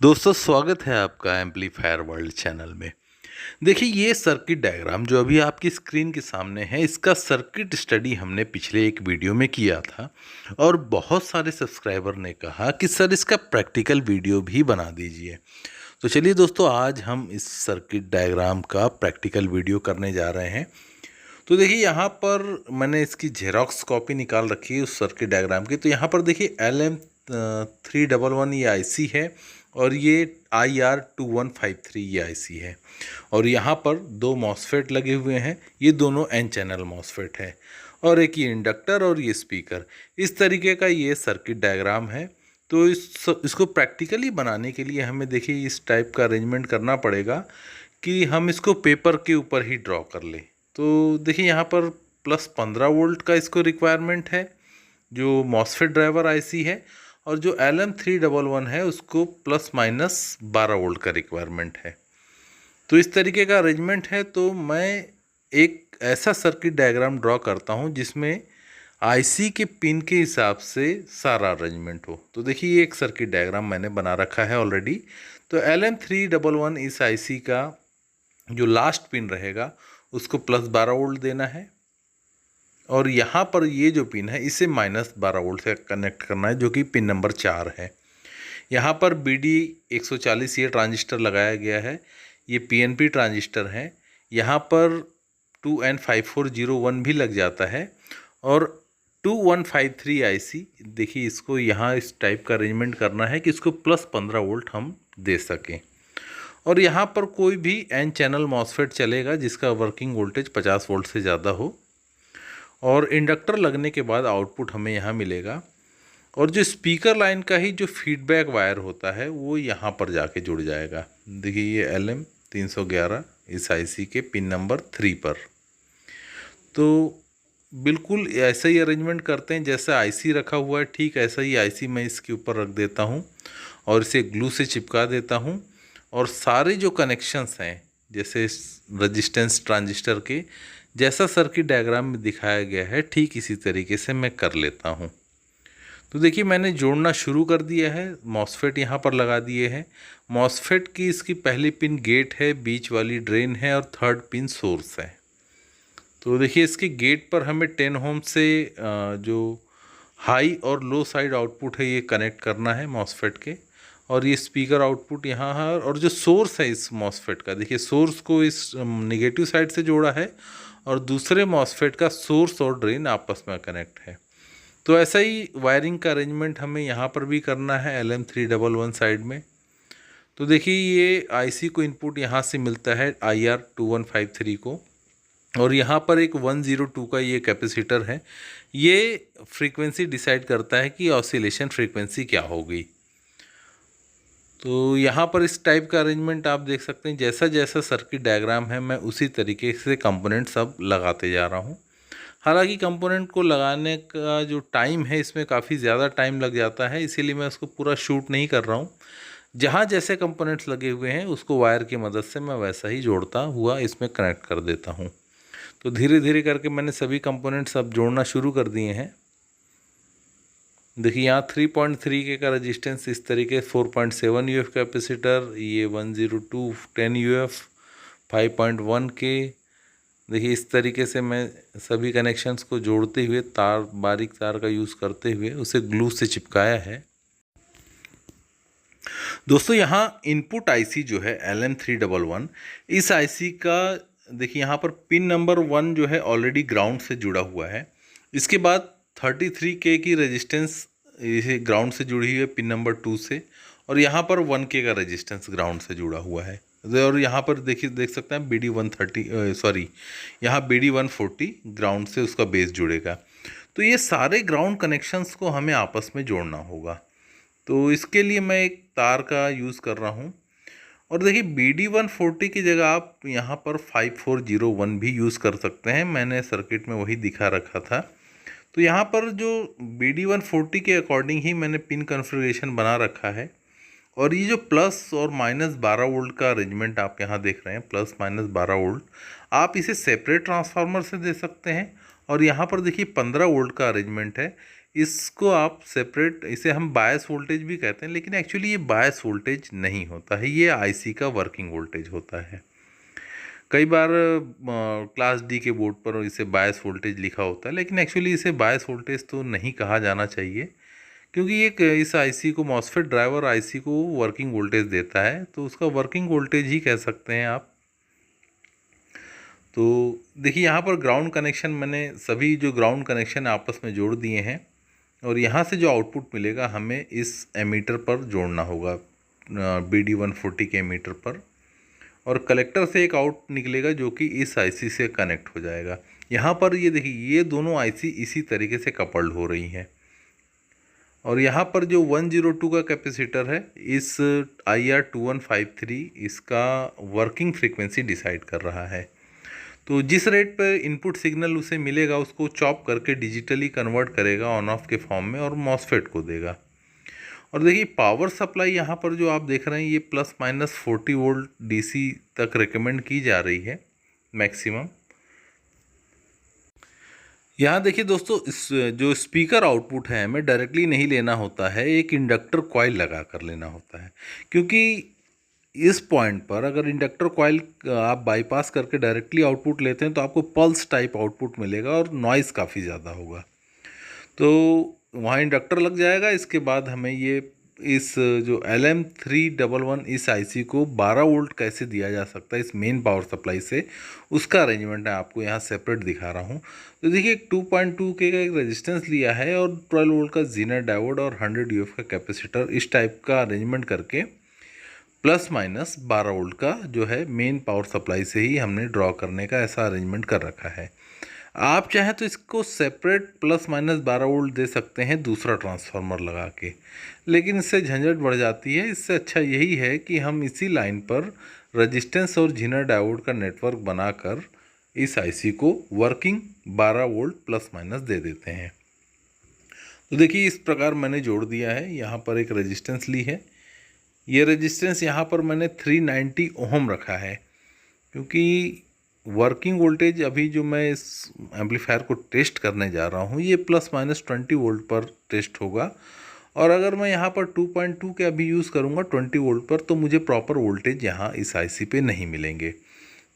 दोस्तों स्वागत है आपका एम्पलीफायर वर्ल्ड चैनल में। देखिए ये सर्किट डायग्राम जो अभी आपकी स्क्रीन के सामने है, इसका सर्किट स्टडी हमने पिछले एक वीडियो में किया था और बहुत सारे सब्सक्राइबर ने कहा कि सर इसका प्रैक्टिकल वीडियो भी बना दीजिए। तो चलिए दोस्तों, आज हम इस सर्किट डायग्राम का प्रैक्टिकल वीडियो करने जा रहे हैं। तो देखिए यहाँ पर मैंने इसकी जेरोक्स कॉपी निकाल रखी है उस सर्किट डायग्राम की। तो यहाँ पर देखिए LM311 ये आईसी है और ये IR2153 ये आईसी है और यहाँ पर दो मॉसफेट लगे हुए हैं। ये दोनों एन चैनल मॉसफेट है और एक ये इंडक्टर और ये स्पीकर। इस तरीके का ये सर्किट डायग्राम है। तो इसको प्रैक्टिकली बनाने के लिए हमें देखिए इस टाइप का अरेंजमेंट करना पड़ेगा कि हम इसको पेपर के ऊपर ही ड्रॉ कर लें। तो देखिए यहाँ पर +15 वोल्ट का इसको रिक्वायरमेंट है जो मॉसफेट ड्राइवर आईसी है, और जो LM311 है उसको ±12 वोल्ट का रिक्वायरमेंट है। तो इस तरीके का अरेंजमेंट है। तो मैं एक ऐसा सर्किट डायग्राम ड्रॉ करता हूँ जिसमें आईसी के पिन के हिसाब से सारा अरेंजमेंट हो। तो देखिए ये एक सर्किट डायग्राम मैंने बना रखा है ऑलरेडी। तो LM311 इस आईसी का जो लास्ट पिन रहेगा उसको +12 वोल्ट देना है और यहाँ पर ये जो पिन है इसे -12 वोल्ट से कनेक्ट करना है, जो कि पिन नंबर 4 है। यहाँ पर BD140 ये ट्रांजिस्टर लगाया गया है, ये PNP ट्रांजिस्टर है। यहाँ पर 2N5401 भी लग जाता है और 2153 आईसी। देखिए इसको यहाँ इस टाइप का अरेंजमेंट करना है कि इसको +15 वोल्ट हम दे सकें। और यहाँ पर कोई भी एन चैनल मॉसफेट चलेगा जिसका वर्किंग वोल्टेज 50 वोल्ट से ज़्यादा हो। और इंडक्टर लगने के बाद आउटपुट हमें यहाँ मिलेगा और जो स्पीकर लाइन का ही जो फीडबैक वायर होता है वो यहाँ पर जाके जुड़ जाएगा। देखिए ये LM311 इस आईसी के पिन नंबर 3 पर। तो बिल्कुल ऐसा ही अरेंजमेंट करते हैं जैसा आईसी रखा हुआ है, ठीक ऐसा ही आईसी मैं इसके ऊपर रख देता हूँ और इसे ग्लू से चिपका देता हूँ। और सारे जो कनेक्शंस हैं जैसे रेजिस्टेंस ट्रांजिस्टर के जैसा सर्किट डायग्राम में दिखाया गया है, ठीक इसी तरीके से मैं कर लेता हूँ। तो देखिए मैंने जोड़ना शुरू कर दिया है, मॉसफेट यहाँ पर लगा दिए हैं। मॉसफेट की इसकी पहली पिन गेट है, बीच वाली ड्रेन है और थर्ड पिन सोर्स है। तो देखिए इसके गेट पर हमें 10 ओम से जो हाई और लो साइड आउटपुट है ये कनेक्ट करना है मॉसफेट के। और ये स्पीकर आउटपुट यहाँ है और जो सोर्स है इस मॉसफेट का, देखिए सोर्स को इस नेगेटिव साइड से जोड़ा है और दूसरे मॉसफेट का सोर्स और ड्रेन आपस में कनेक्ट है। तो ऐसा ही वायरिंग का अरेंजमेंट हमें यहाँ पर भी करना है LM311 साइड में। तो देखिए ये आईसी को इनपुट यहाँ से मिलता है IR2153 को, और यहाँ पर एक 102 का ये कैपेसिटर है। ये फ्रीक्वेंसी डिसाइड करता है कि ऑसिलेशन फ्रीक्वेंसी क्या होगी। तो यहाँ पर इस टाइप का अरेंजमेंट आप देख सकते हैं। जैसा जैसा सर्किट डायग्राम है मैं उसी तरीके से कंपोनेंट सब लगाते जा रहा हूँ। हालांकि कंपोनेंट को लगाने का जो टाइम है इसमें काफ़ी ज़्यादा टाइम लग जाता है, इसीलिए मैं उसको पूरा शूट नहीं कर रहा हूँ। जहाँ जैसे कंपोनेंट्स लगे हुए हैं उसको वायर की मदद से मैं वैसा ही जोड़ता हुआ इसमें कनेक्ट कर देता हूँ। तो धीरे धीरे करके मैंने सभी कंपोनेंट्स अब जोड़ना शुरू कर दिए हैं। देखिए यहाँ 3.3 के का रजिस्टेंस इस तरीके, 4.7 UF कैपेसिटर, ये 102 10 UF 5.1 के। देखिए इस तरीके से मैं सभी कनेक्शंस को जोड़ते हुए बारीक तार का यूज़ करते हुए उसे ग्लू से चिपकाया है। दोस्तों यहाँ इनपुट आईसी जो है LM311, इस आईसी का देखिए यहाँ पर पिन नंबर 1 जो है ऑलरेडी ग्राउंड से जुड़ा हुआ है। इसके बाद 33K की रेजिस्टेंस इसे ग्राउंड से जुड़ी हुई है पिन नंबर 2 से, और यहाँ पर 1K का रेजिस्टेंस ग्राउंड से जुड़ा हुआ है। और यहाँ पर देखिए देख सकते हैं यहाँ BD140 ग्राउंड से उसका बेस जुड़ेगा। तो ये सारे ग्राउंड कनेक्शंस को हमें आपस में जोड़ना होगा। तो इसके लिए मैं एक तार का यूज़ कर रहा हूँ। और देखिए BD140 की जगह आप यहाँ पर 5401 भी यूज़ कर सकते हैं, मैंने सर्किट में वही दिखा रखा था। तो यहाँ पर जो BD140 के अकॉर्डिंग ही मैंने पिन कॉन्फ़िगरेशन बना रखा है। और ये जो प्लस और -12 वोल्ट का अरेंजमेंट आप यहाँ देख रहे हैं, +-12 वोल्ट, आप इसे सेपरेट ट्रांसफार्मर से दे सकते हैं। और यहाँ पर देखिए 15 वोल्ट का अरेंजमेंट है, इसको आप सेपरेट, इसे हम बायस वोल्टेज भी कहते हैं, लेकिन एक्चुअली ये बायस वोल्टेज नहीं होता है, ये आईसी का वर्किंग वोल्टेज होता है। कई बार क्लास डी के बोर्ड पर इसे बायस वोल्टेज लिखा होता है, लेकिन एक्चुअली इसे बायस वोल्टेज तो नहीं कहा जाना चाहिए, क्योंकि ये इस आईसी को, मॉसफेट ड्राइवर आईसी को वर्किंग वोल्टेज देता है, तो उसका वर्किंग वोल्टेज ही कह सकते हैं आप। तो देखिए यहाँ पर ग्राउंड कनेक्शन, मैंने सभी जो ग्राउंड कनेक्शन आपस में जोड़ दिए हैं, और यहाँ से जो आउटपुट मिलेगा हमें इस एमीटर पर जोड़ना होगा, BD140 के एमीटर पर, और कलेक्टर से एक आउट निकलेगा जो कि इस आईसी से कनेक्ट हो जाएगा। यहाँ पर ये देखिए, ये दोनों आईसी इसी तरीके से कपल्ड हो रही हैं, और यहाँ पर जो 102 का कैपेसिटर है, इस IR2153 इसका वर्किंग फ्रीक्वेंसी डिसाइड कर रहा है। तो जिस रेट पर इनपुट सिग्नल उसे मिलेगा उसको चॉप करके डिजिटली कन्वर्ट करेगा ऑन ऑफ के फॉर्म में, और मॉसफेट को देगा। और देखिए पावर सप्लाई यहाँ पर जो आप देख रहे हैं, ये ±40 वोल्ट DC तक रिकमेंड की जा रही है मैक्सिमम। यहाँ देखिए दोस्तों, इस जो स्पीकर आउटपुट है हमें डायरेक्टली नहीं लेना होता है, एक इंडक्टर कॉइल लगा कर लेना होता है, क्योंकि इस पॉइंट पर अगर इंडक्टर कॉइल आप बाईपास करके डायरेक्टली आउटपुट लेते हैं तो आपको पल्स टाइप आउटपुट मिलेगा और नॉइज़ काफ़ी ज़्यादा होगा। तो वहाँ इंडक्टर लग जाएगा। इसके बाद हमें ये इस जो LM311 इस आईसी को 12 वोल्ट कैसे दिया जा सकता है इस मेन पावर सप्लाई से, उसका अरेंजमेंट है आपको यहाँ सेपरेट दिखा रहा हूँ। तो देखिए 2.2 के का एक रेजिस्टेंस लिया है और 12 वोल्ट का जीनर डायोड और 100 UF का कैपेसिटर, इस टाइप का अरेंजमेंट करके ±12 वोल्ट का जो है मेन पावर सप्लाई से ही हमने ड्रॉ करने का ऐसा अरेंजमेंट कर रखा है। आप चाहें तो इसको सेपरेट ±12 वोल्ट दे सकते हैं दूसरा ट्रांसफार्मर लगा के, लेकिन इससे झंझट बढ़ जाती है। इससे अच्छा यही है कि हम इसी लाइन पर रेजिस्टेंस और जीनर डायोड का नेटवर्क बनाकर इस आईसी को वर्किंग 12 वोल्ट ± दे देते हैं। तो देखिए इस प्रकार मैंने जोड़ दिया है। यहाँ पर एक रेजिस्टेंस ली है, ये रेजिस्टेंस यहाँ पर मैंने 390 ओम रखा है, क्योंकि वर्किंग वोल्टेज अभी जो मैं इस एम्पलीफायर को टेस्ट करने जा रहा हूँ ये ±20 वोल्ट पर टेस्ट होगा, और अगर मैं यहाँ पर 2.2 के अभी यूज़ करूँगा 20 वोल्ट पर, तो मुझे प्रॉपर वोल्टेज यहाँ इस आईसी पे नहीं मिलेंगे।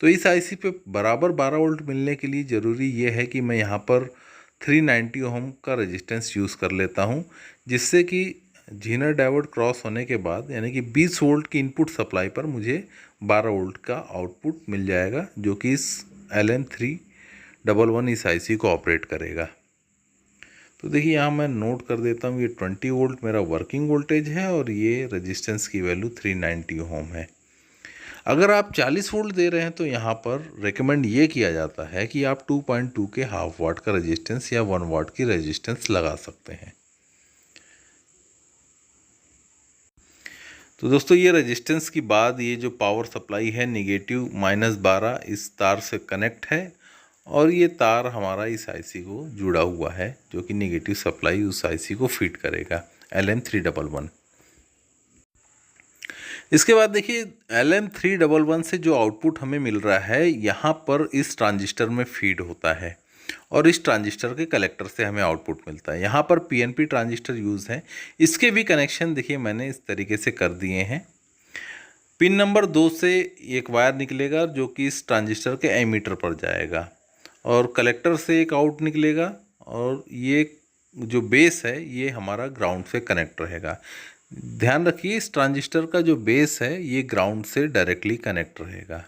तो इस आईसी पे बराबर 12 वोल्ट मिलने के लिए ज़रूरी ये है कि मैं यहाँ पर 390 ओम का रेजिस्टेंस यूज़ कर लेता हूँ, जिससे कि जीनर डायोड क्रॉस होने के बाद यानी कि 20 वोल्ट की इनपुट सप्लाई पर मुझे 12 वोल्ट का आउटपुट मिल जाएगा, जो कि इस LM311 इस आईसी को ऑपरेट करेगा। तो देखिए यहाँ मैं नोट कर देता हूँ, ये 20 वोल्ट मेरा वर्किंग वोल्टेज है और ये रेजिस्टेंस की वैल्यू 390 ओम है। अगर आप 40 वोल्ट दे रहे हैं तो यहाँ पर रेकमेंड ये किया जाता है कि आप 2.2 के हाफ वाट का रेजिस्टेंस या 1 वाट की रेजिस्टेंस लगा सकते हैं। तो दोस्तों ये रेजिस्टेंस की बाद ये जो पावर सप्लाई है नेगेटिव -12 इस तार से कनेक्ट है, और ये तार हमारा इस आईसी को जुड़ा हुआ है, जो कि नेगेटिव सप्लाई उस आईसी को फीड करेगा LM311। इसके बाद देखिए LM311 से जो आउटपुट हमें मिल रहा है यहाँ पर इस ट्रांजिस्टर में फीड होता है, और इस ट्रांजिस्टर के कलेक्टर से हमें आउटपुट मिलता है। यहाँ पर PNP ट्रांजिस्टर यूज़ है। इसके भी कनेक्शन देखिए मैंने इस तरीके से कर दिए हैं। पिन नंबर 2 से एक वायर निकलेगा जो कि इस ट्रांजिस्टर के एमीटर पर जाएगा, और कलेक्टर से एक आउट निकलेगा, और ये जो बेस है ये हमारा ग्राउंड से कनेक्ट रहेगा। ध्यान रखिए इस ट्रांजिस्टर का जो बेस है ये ग्राउंड से डायरेक्टली कनेक्ट रहेगा।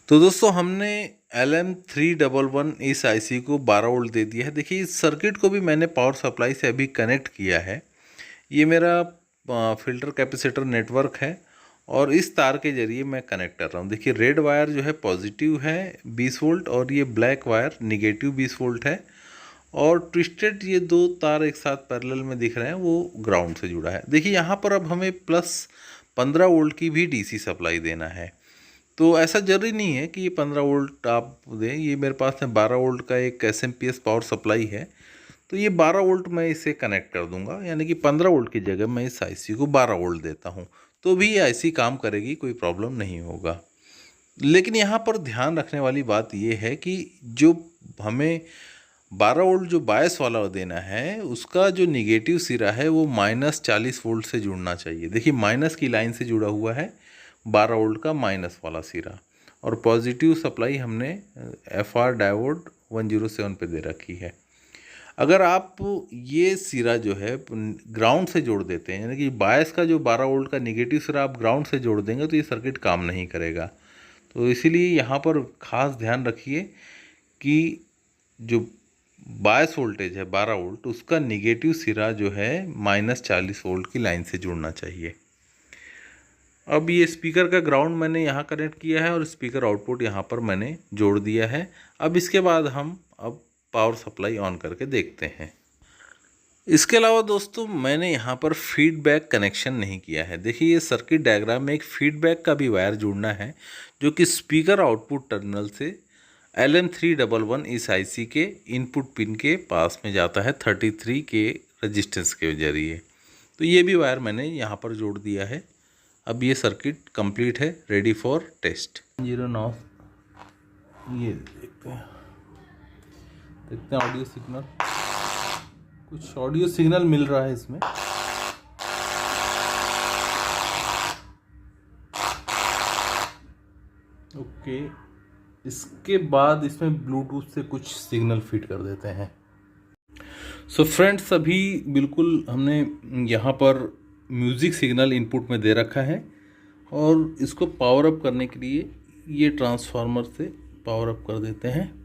तो दोस्तों हमने LM311 इस आईसी को 12 वोल्ट दे दिया है। देखिए इस सर्किट को भी मैंने पावर सप्लाई से अभी कनेक्ट किया है। ये मेरा फिल्टर कैपेसिटर नेटवर्क है, और इस तार के जरिए मैं कनेक्ट कर रहा हूँ। देखिए रेड वायर जो है पॉजिटिव है 20 वोल्ट, और ये ब्लैक वायर निगेटिव 20 वोल्ट है, और ट्विस्टेड ये दो तार एक साथ पैरेलल में दिख रहे हैं वो ग्राउंड से जुड़ा है। देखिए यहाँ पर अब हमें +15 वोल्ट की भी DC सप्लाई देना है। तो ऐसा जरूरी नहीं है कि ये 15 वोल्ट आप दें, ये मेरे पास में 12 वोल्ट का एक SMPS पावर सप्लाई है, तो ये 12 वोल्ट मैं इसे कनेक्ट कर दूंगा, यानी कि 15 वोल्ट की जगह मैं इस आईसी को 12 वोल्ट देता हूँ, तो भी ये आईसी काम करेगी, कोई प्रॉब्लम नहीं होगा। लेकिन यहाँ पर ध्यान रखने वाली बात ये है कि जो हमें 12 वोल्ट जो बायस वाला देना है उसका जो निगेटिव सिरा है वो -40 वोल्ट से जुड़ना चाहिए। देखिए माइनस की लाइन से जुड़ा हुआ है 12 वोल्ट का माइनस वाला सिरा, और पॉजिटिव सप्लाई हमने FR डायोड 107 पे दे रखी है। अगर आप ये सिरा जो है ग्राउंड से जोड़ देते हैं, यानी कि बायस का जो 12 वोल्ट का निगेटिव सिरा आप ग्राउंड से जोड़ देंगे तो ये सर्किट काम नहीं करेगा। तो इसीलिए यहाँ पर खास ध्यान रखिए कि जो बायस वोल्टेज है 12 वोल्ट उसका निगेटिव सिरा जो है -40 वोल्ट की लाइन से जुड़ना चाहिए। अब ये स्पीकर का ग्राउंड मैंने यहाँ कनेक्ट किया है और स्पीकर आउटपुट यहाँ पर मैंने जोड़ दिया है। अब इसके बाद हम अब पावर सप्लाई ऑन करके देखते हैं। इसके अलावा दोस्तों मैंने यहाँ पर फीडबैक कनेक्शन नहीं किया है। देखिए ये सर्किट डायग्राम में एक फीडबैक का भी वायर जुड़ना है जो कि स्पीकर आउटपुट टर्मिनल से LM311 इस IC के इनपुट पिन के पास में जाता है 33 के रजिस्टेंस के जरिए। तो ये भी वायर मैंने यहाँ पर जोड़ दिया है। अब ये सर्किट कंप्लीट है, रेडी फॉर टेस्ट। 09 ये देखते हैं ऑडियो सिग्नल, कुछ ऑडियो सिग्नल मिल रहा है इसमें। ओके, इसके बाद इसमें ब्लूटूथ से कुछ सिग्नल फिट कर देते हैं। सो फ्रेंड्स, अभी बिल्कुल हमने यहाँ पर म्यूज़िक सिग्नल इनपुट में दे रखा है और इसको पावर अप करने के लिए ये ट्रांसफार्मर से पावर अप कर देते हैं।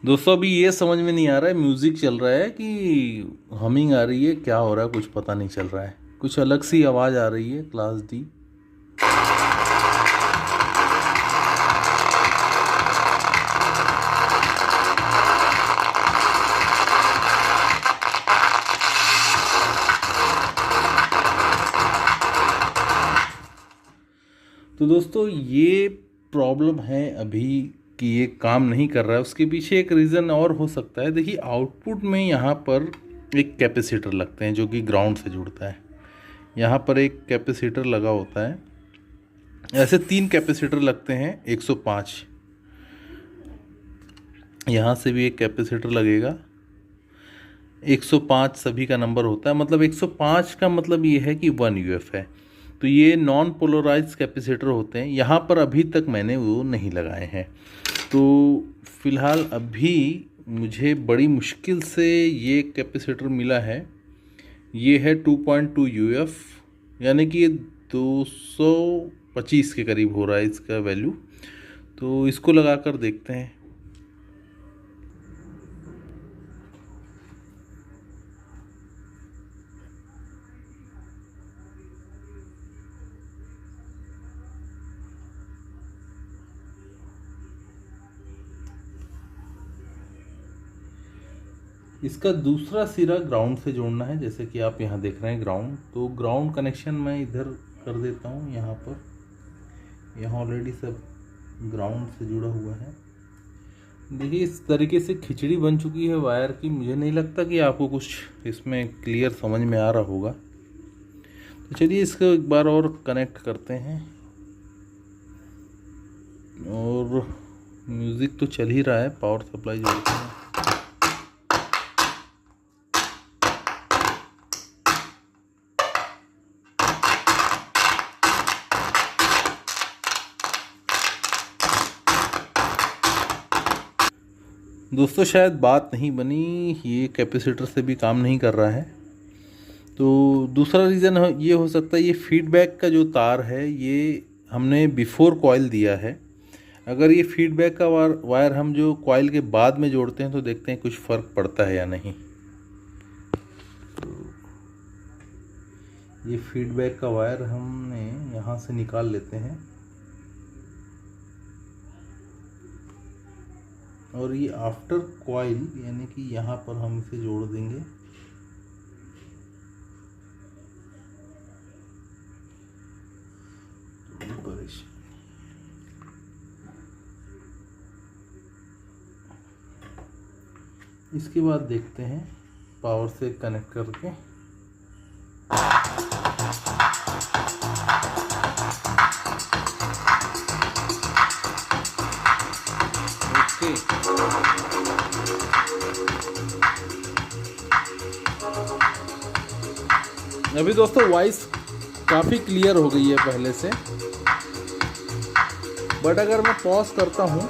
दोस्तों अभी ये समझ में नहीं आ रहा है म्यूज़िक चल रहा है कि हमिंग आ रही है, क्या हो रहा है कुछ पता नहीं चल रहा है। कुछ अलग सी आवाज़ आ रही है, क्लास D। तो दोस्तों ये प्रॉब्लम है अभी कि ये काम नहीं कर रहा है। उसके पीछे एक रीज़न और हो सकता है। देखिए आउटपुट में यहाँ पर एक कैपेसिटर लगते हैं जो कि ग्राउंड से जुड़ता है। यहाँ पर एक कैपेसिटर लगा होता है, ऐसे 3 कैपेसिटर लगते हैं 105। यहाँ से भी एक कैपेसिटर लगेगा, 105 सभी का नंबर होता है। मतलब 105 का मतलब ये है कि 1 UF है। तो ये नॉन पोलराइज कैपेसिटर होते हैं। यहाँ पर अभी तक मैंने वो नहीं लगाए हैं। तो फ़िलहाल अभी मुझे बड़ी मुश्किल से ये कैपेसिटर मिला है। ये है 2.2 UF, यानी कि ये 225 के करीब हो रहा है इसका वैल्यू। तो इसको लगा कर देखते हैं। इसका दूसरा सिरा ग्राउंड से जोड़ना है, जैसे कि आप यहाँ देख रहे हैं ग्राउंड। तो ग्राउंड कनेक्शन मैं इधर कर देता हूँ। यहाँ पर यहाँ ऑलरेडी सब ग्राउंड से जुड़ा हुआ है। देखिए इस तरीके से खिचड़ी बन चुकी है वायर की। मुझे नहीं लगता कि आपको कुछ इसमें क्लियर समझ में आ रहा होगा। तो चलिए इसको एक बार और कनेक्ट करते हैं। और म्यूज़िक तो चल ही रहा है, पावर सप्लाई जोड़ते हैं। दोस्तों शायद बात नहीं बनी, ये कैपेसिटर से भी काम नहीं कर रहा है। तो दूसरा रीज़न ये हो सकता है, ये फीडबैक का जो तार है ये हमने बिफोर कॉइल दिया है। अगर ये फीडबैक का वायर हम जो कॉइल के बाद में जोड़ते हैं तो देखते हैं कुछ फ़र्क पड़ता है या नहीं। तो ये फीडबैक का वायर हमने यहाँ से निकाल लेते हैं और ये आफ्टर कॉइल यानी कि यहाँ पर हम इसे जोड़ देंगे। इसके बाद देखते हैं पावर से कनेक्ट करके। ओके, अभी दोस्तों वॉइस काफ़ी क्लियर हो गई है पहले से, बट अगर मैं पॉज करता हूँ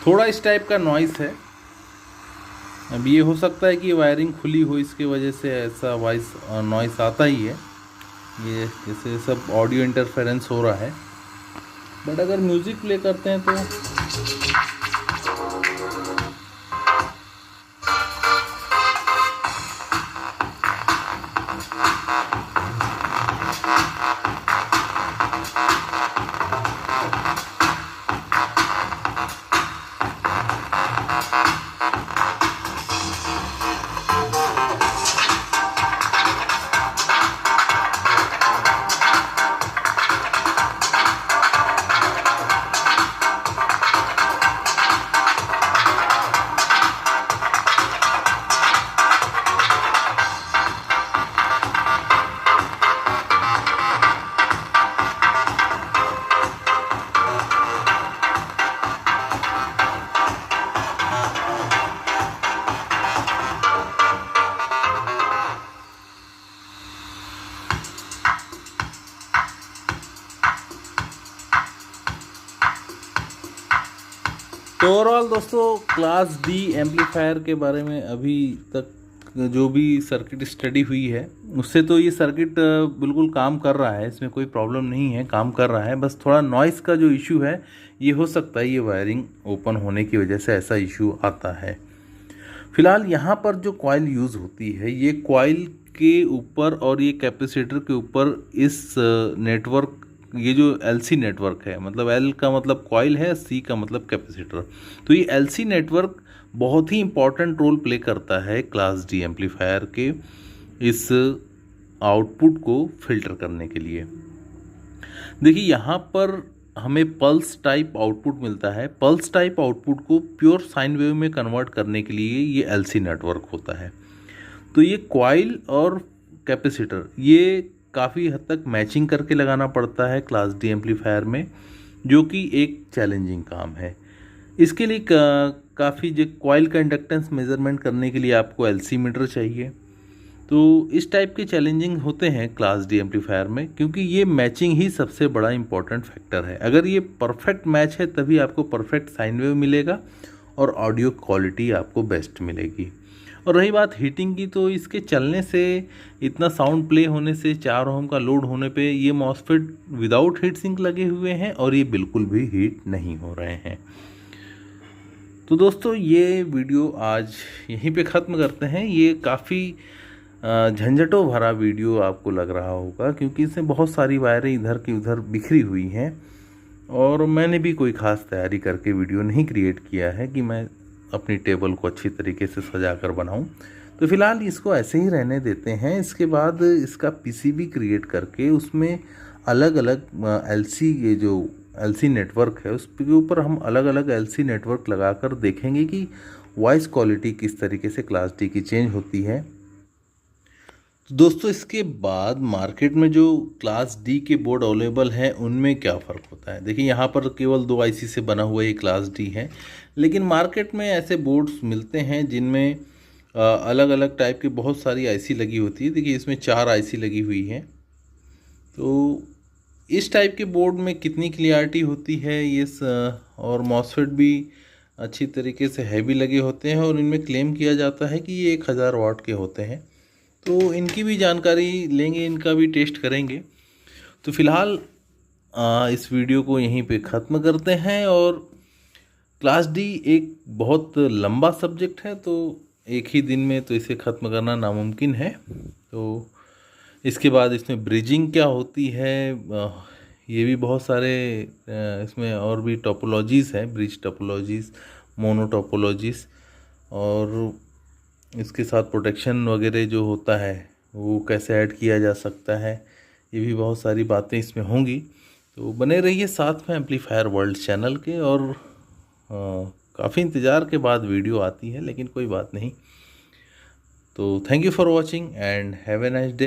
थोड़ा इस टाइप का नॉइस है। अब ये हो सकता है कि वायरिंग खुली हो, इसके वजह से ऐसा वॉइस नॉइस आता ही है। ये जैसे सब ऑडियो इंटरफेरेंस हो रहा है, बट अगर म्यूज़िक प्ले करते हैं तो ओवरऑल दोस्तों क्लास डी एम्पलीफायर के बारे में अभी तक जो भी सर्किट स्टडी हुई है उससे तो ये सर्किट बिल्कुल काम कर रहा है, इसमें कोई प्रॉब्लम नहीं है, काम कर रहा है। बस थोड़ा नॉइस का जो इशू है ये हो सकता है ये वायरिंग ओपन होने की वजह से ऐसा इशू आता है। फिलहाल यहाँ पर जो कॉइल यूज़ होती है ये कॉइल के ऊपर और ये कैपेसिटर के ऊपर इस नेटवर्क, ये जो LC नेटवर्क है, मतलब L का मतलब कॉइल है, C का मतलब कैपेसिटर, तो ये LC नेटवर्क बहुत ही इम्पॉर्टेंट रोल प्ले करता है क्लास D एम्पलीफायर के इस आउटपुट को फिल्टर करने के लिए। देखिए यहाँ पर हमें पल्स टाइप आउटपुट मिलता है। पल्स टाइप आउटपुट को प्योर साइन वेव में कन्वर्ट करने के लिए ये LC नेटवर्क होता है। तो ये कॉइल और कैपेसिटर ये काफ़ी हद तक मैचिंग करके लगाना पड़ता है क्लास डी एम्पलीफायर में, जो कि एक चैलेंजिंग काम है। इसके लिए काफ़ी जो कॉइल का इंडक्टेंस मेज़रमेंट करने के लिए आपको LC मीटर चाहिए। तो इस टाइप के चैलेंजिंग होते हैं क्लास डी एम्पलीफायर में, क्योंकि ये मैचिंग ही सबसे बड़ा इंपॉर्टेंट फैक्टर है। अगर ये परफेक्ट मैच है तभी आपको परफेक्ट साइन वेव मिलेगा और ऑडियो क्वालिटी आपको बेस्ट मिलेगी। और रही बात हीटिंग की, तो इसके चलने से, इतना साउंड प्ले होने से, 4 ओम का लोड होने पे ये मॉसफेट विदाउट हीट सिंक लगे हुए हैं और ये बिल्कुल भी हीट नहीं हो रहे हैं। तो दोस्तों ये वीडियो आज यहीं पे ख़त्म करते हैं। ये काफ़ी झंझटों भरा वीडियो आपको लग रहा होगा, क्योंकि इसमें बहुत सारी वायरें इधर की उधर बिखरी हुई हैं और मैंने भी कोई ख़ास तैयारी करके वीडियो नहीं क्रिएट किया है कि मैं अपनी टेबल को अच्छी तरीके से सजा कर बनाऊं। तो फिलहाल इसको ऐसे ही रहने देते हैं। इसके बाद इसका PCB क्रिएट करके उसमें अलग अलग LC, ये जो LC नेटवर्क है उसके ऊपर हम अलग अलग LC नेटवर्क लगाकर देखेंगे कि वॉइस क्वालिटी किस तरीके से क्लास डी की चेंज होती है। तो दोस्तों इसके बाद मार्केट में जो क्लास डी के बोर्ड अवेलेबल हैं उनमें क्या फ़र्क होता है। देखिए यहाँ पर केवल 2 IC से बना हुआ ये क्लास डी है, लेकिन मार्केट में ऐसे बोर्ड्स मिलते हैं जिनमें अलग अलग टाइप की बहुत सारी IC लगी होती है। देखिए इसमें 4 IC लगी हुई है। तो इस टाइप के बोर्ड में कितनी क्लियरिटी होती है ये और मॉसफेट भी अच्छी तरीके से हैवी लगे होते हैं और इनमें क्लेम किया जाता है कि ये 1000 वाट के होते हैं। तो इनकी भी जानकारी लेंगे, इनका भी टेस्ट करेंगे। तो फिलहाल इस वीडियो को यहीं पे ख़त्म करते हैं। और क्लास डी एक बहुत लंबा सब्जेक्ट है, तो एक ही दिन में तो इसे ख़त्म करना नामुमकिन है। तो इसके बाद इसमें ब्रिजिंग क्या होती है, ये भी बहुत सारे इसमें और भी टोपोलॉजीज़ हैं, ब्रिज टोपोलॉजीज़, मोनो टोपोलॉजीज़, और इसके साथ प्रोटेक्शन वगैरह जो होता है वो कैसे ऐड किया जा सकता है, ये भी बहुत सारी बातें इसमें होंगी। तो बने रहिए साथ में एम्पलीफायर वर्ल्ड चैनल के, और काफ़ी इंतज़ार के बाद वीडियो आती है, लेकिन कोई बात नहीं। तो thank you for watching and have a nice day.